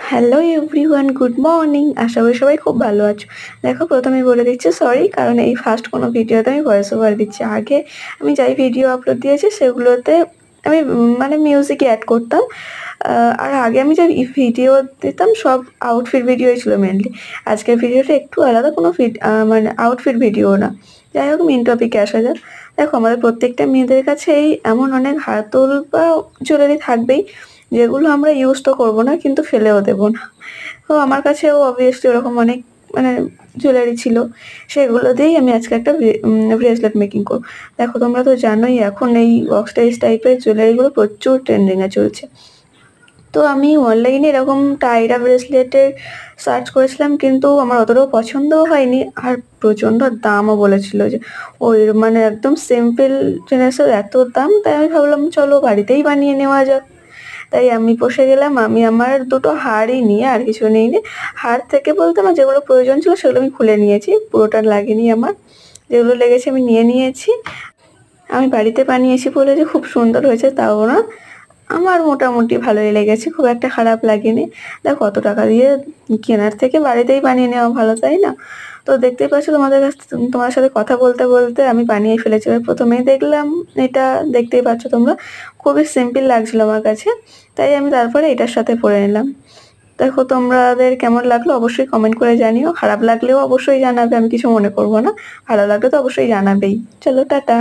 Hello everyone, good morning. আশা করি সবাই খুব ভালো আছো। দেখো, প্রথমেই বলে দিচ্ছি সরি, কারণ এই ফার্স্ট কোনো ভিডিওতে আমি ভয়েস ওভার দিচ্ছি। আগে আমি যাই ভিডিও আপলোড দিয়েছি সেগুলোতে আমি মানে মিউজিক অ্যাড করতাম। আর আগে আমি যে ভিডিও দিতাম সব আউটফিট ভিডিওই ছিল মেনলি। আজকের ভিডিওটা একটু আলাদা, কোনো মানে আউটফিট ভিডিও না। যাই হোক, মেন টপিকে আসা যাক। দেখো, আমাদের প্রত্যেকটা মেয়েদের কাছেই এমন অনেক হাতল বা জুয়েলারি থাকবেই, যেগুলো আমরা ইউজ তো করবো না কিন্তু ফেলেও দেবো না। তো আমার কাছেও অবভিয়াসলি ওরকম অনেক মানে জুয়েলারি ছিল। সেগুলো দিয়েই আমি আজকে একটা ব্রেসলেট মেকিং করবো। দেখো, তোমরা তো জানোই এখন এই বক্সটাইজ টাইপের জুয়েলারিগুলো প্রচুর ট্রেন্ডিংয়ে চলছে। তো আমি অনলাইনে এরকম টাইরা ব্রেসলেটের সার্চ করেছিলাম, কিন্তু আমার অতটাও পছন্দও হয়নি, আর প্রচণ্ড দামও বলেছিল যে ওই মানে একদম সিম্পল জিনিসের এত দাম। তাই আমি ভাবলাম চলো বাড়িতেই বানিয়ে নেওয়া যাক। তাই আমি বসে গেলাম। আমি আমার দুটো হারই নিয়ে, আর কিছু নিইনি। হার থেকে বলতে আমার যেগুলো প্রয়োজন ছিল সেগুলো আমি খুলে নিয়েছি, পুরোটা লাগেনি আমার। যেগুলো লেগেছে আমি নিয়ে নিয়েছি। আমি বাড়িতে বানিয়েছি বলে যে খুব সুন্দর হয়েছে তাও না, আমার মোটামুটি ভালোই লেগেছে, খুব একটা খারাপ লাগেনি। দেখো, কত টাকা দিয়ে কেনার থেকে বাড়িতেই বানিয়ে নেওয়া ভালো, তাই না? তো দেখতেই পাচ্ছ, তোমার সাথে কথা বলতে বলতে আমি বানিয়ে ফেলেছি। এবার প্রথমেই দেখলাম এটা, দেখতেই পাচ্ছ তোমরা, খুবই সিম্পল লাগছিল আমার কাছে। তাই আমি তারপরে এটার সাথে পরে নিলাম। দেখো, তোমাদের কেমন লাগলো অবশ্যই কমেন্ট করে জানিও। খারাপ লাগলেও অবশ্যই জানাবে, আমি কিছু মনে করবো না। ভালো লাগলে তো অবশ্যই জানাবেই। চলো, টাটা।